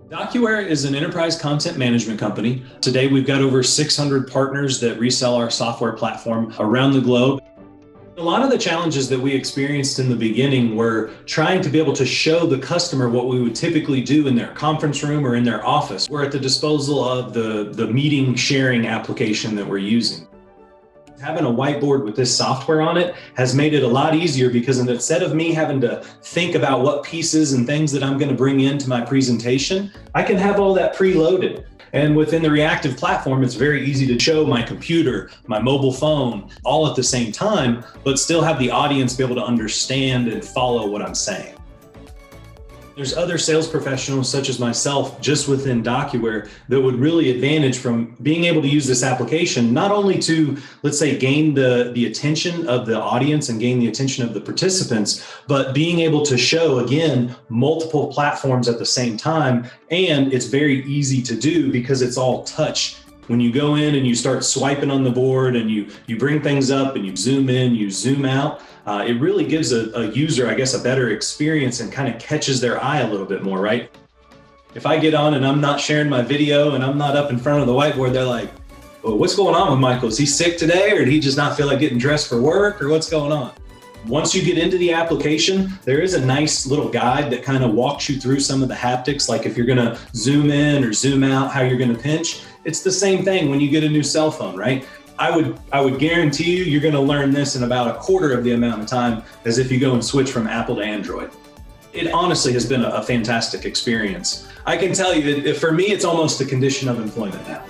Docuware is an enterprise content management company. Today, we've got over 600 partners that resell our software platform around the globe. A lot of the challenges that we experienced in the beginning were trying to be able to show the customer what we would typically do in their conference room or in their office. We're at the disposal of the meeting sharing application that we're using. Having a whiteboard with this software on it has made it a lot easier because instead of me having to think about what pieces and things that I'm going to bring into my presentation, I can have all that preloaded. And within the Reactiv platform, it's very easy to show my computer, my mobile phone, all at the same time, but still have the audience be able to understand and follow what I'm saying. There's other sales professionals such as myself just within Docuware that would really advantage from being able to use this application, not only to, let's say, gain the attention of the audience and gain the attention of the participants, but being able to show, again, multiple platforms at the same time. And it's very easy to do because it's all touch. When you go in and you start swiping on the board and you bring things up and you zoom in, you zoom out, it really gives a user, I guess, a better experience and kind of catches their eye a little bit more, right? If I get on and I'm not sharing my video and I'm not up in front of the whiteboard, they're like, well, what's going on with Michael? Is he sick today, or did he just not feel like getting dressed for work, or what's going on? Once you get into the application, there is a nice little guide that kind of walks you through some of the haptics, like if you're going to zoom in or zoom out, how you're going to pinch. It's the same thing when you get a new cell phone, right? I would guarantee you're going to learn this in about a quarter of the amount of time as if you go and switch from Apple to Android. It honestly has been a fantastic experience. I can tell you that for me, it's almost a condition of employment now.